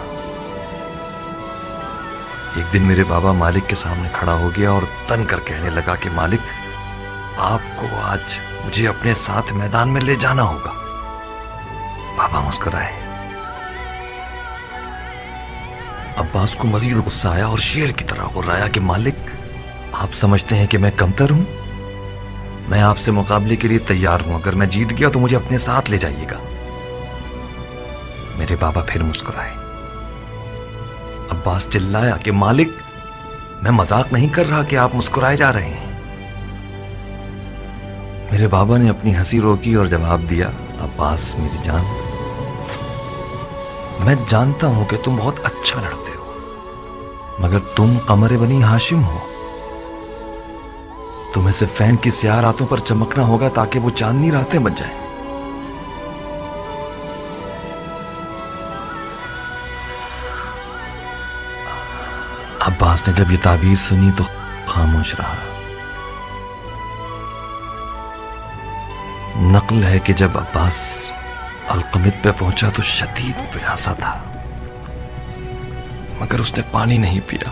एक दिन मेरे बाबा मालिक के सामने खड़ा हो गया और तन कर कहने लगा कि मालिक, आपको आज मुझे अपने साथ मैदान में ले जाना होगा। बाबा मुस्कुराए। अब्बास को मजीद गुस्सा आया और शेर की तरह गुर्राया कि मालिक, आप समझते हैं कि मैं कमतर हूं? मैं आपसे मुकाबले के लिए तैयार हूं। अगर मैं जीत गया तो मुझे अपने साथ ले जाइएगा। मेरे बाबा फिर मुस्कुराए। अब्बास चिल्लाया कि मालिक, मैं मजाक नहीं कर रहा कि आप मुस्कुराए जा रहे हैं। मेरे बाबा ने अपनी हंसी रोकी और जवाब दिया, अब्बास मेरी जान, मैं जानता हूं कि तुम बहुत अच्छा लड़ते हो, मगर तुम कमर बनी हाशिम हो। तुम्हें सिफ़ैन की स्याह रातों पर चमकना होगा ताकि वो चांदनी रातें बन जाएं। अब्बास ने जब ये ताबीर सुनी तो खामोश रहा। नकल है कि जब अब्बास अलकमित पे पहुंचा तो शदीद प्यासा था, मगर उसने पानी नहीं पिया।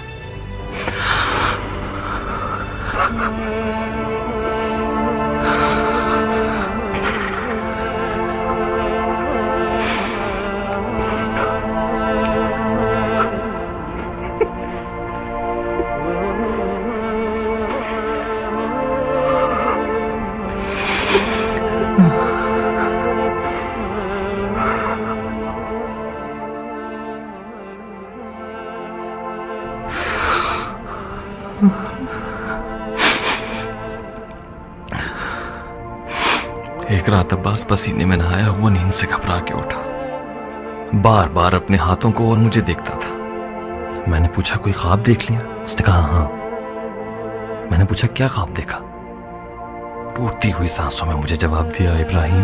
एक रात अब्बास पसीने में नहाया हुआ नींद से घबरा के उठा। बार बार अपने हाथों को और मुझे देखता था। मैंने पूछा कोई ख्वाब देख लिया? उसने कहा हाँ। मैंने पूछा क्या ख्वाब देखा? टूटती हुई सांसों में मुझे जवाब दिया, इब्राहिम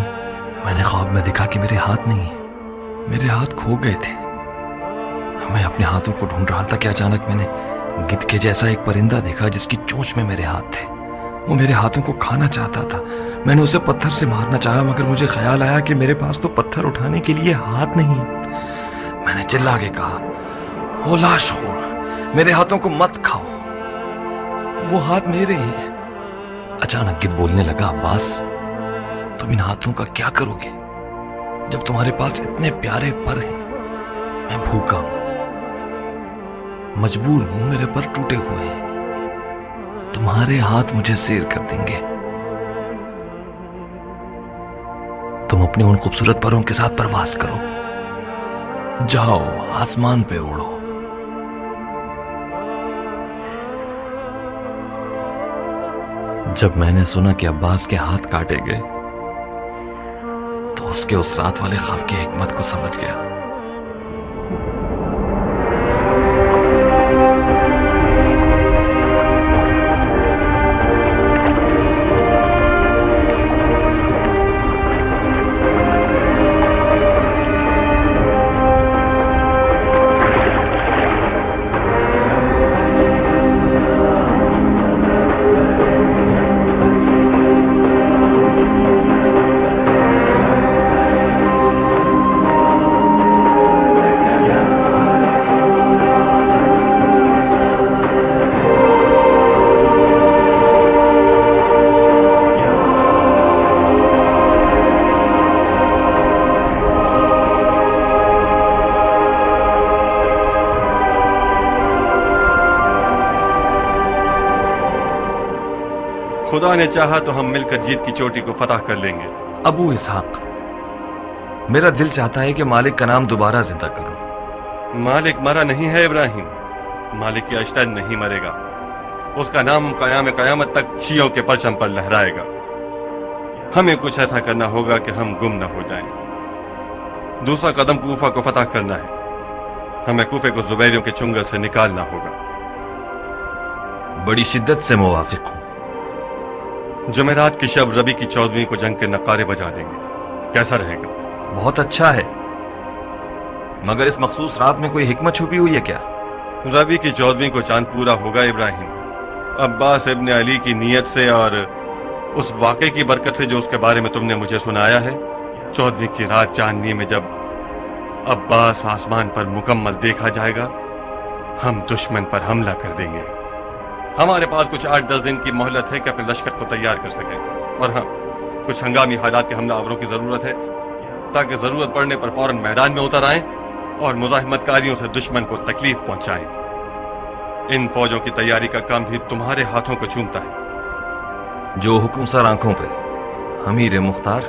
मैंने ख्वाब में देखा कि मेरे हाथ नहीं है, मेरे हाथ खो गए थे। मैं अपने हाथों को ढूंढ रहा था कि अचानक मैंने गिद्ध के जैसा एक परिंदा देखा जिसकी चोंच में मेरे हाथ थे। वो मेरे हाथों को खाना चाहता था। मैंने उसे पत्थर से मारना चाहा, मगर मुझे ख्याल आया कि मेरे पास तो पत्थर उठाने के लिए हाथ नहीं। मैंने चिल्ला के कहा, ओ लाशखोर, मेरे हाथों को मत खाओ, वो हाथ मेरे हैं। अचानक गिद्ध बोलने लगा, अब्बास तुम इन हाथों का क्या करोगे जब तुम्हारे पास इतने प्यारे पर हैं? मैं भूखा हूं, मजबूर हूं, मेरे पर टूटे हुए हैं। तुम्हारे हाथ मुझे सैर कर देंगे। तुम अपने उन खूबसूरत परों के साथ परवास करो, जाओ आसमान पे उड़ो। जब मैंने सुना कि अब्बास के हाथ काटे गए तो उसके उस रात वाले ख्वाब की हिकमत को समझ गया। खुदा ने चाहा तो हम मिलकर जीत की चोटी को फतह कर लेंगे। अबू इसहाक, मेरा दिल चाहता है कि मालिक का नाम दोबारा जिंदा करूं। मालिक मरा नहीं है इब्राहिम, मालिक की अश्तर नहीं मरेगा। उसका नाम कयामत तक शियों के परचम पर लहराएगा। हमें कुछ ऐसा करना होगा कि हम गुम न हो जाएं। दूसरा कदम कूफा को फतह करना है। हमें कूफे को जुबैरियों के चुंगल से निकालना होगा। बड़ी शिद्दत से मुवाफिक हूं। जुमेरात की शब रबी की 14वीं को जंग के नकारे बजा देंगे। कैसा रहेगा? बहुत अच्छा है, मगर इस मखसूस रात में कोई हिकमत छुपी हुई है क्या? रबी की 14वीं को चांद पूरा होगा इब्राहिम। अब्बास इब्न अली की नीयत से और उस वाक़े की बरकत से जो उसके बारे में तुमने मुझे सुनाया है, 14वीं की रात चांदनी में जब अब्बास आसमान पर मुकम्मल देखा जाएगा, हम दुश्मन पर हमला कर देंगे। हमारे पास कुछ 8-10 दिन की मोहलत है कि अपने लश्कर को तैयार कर सकें। और हाँ, कुछ हंगामी हालात के हमलावरों की जरूरत है ताकि जरूरत पड़ने पर फौरन मैदान में उतर आएं और मुजाहिमतकारियों से दुश्मन को तकलीफ पहुंचाएं। इन फौजों की तैयारी का काम भी तुम्हारे हाथों को चूमता है। जो हुक्म सर आंखों पे, अमीर मुख्तार।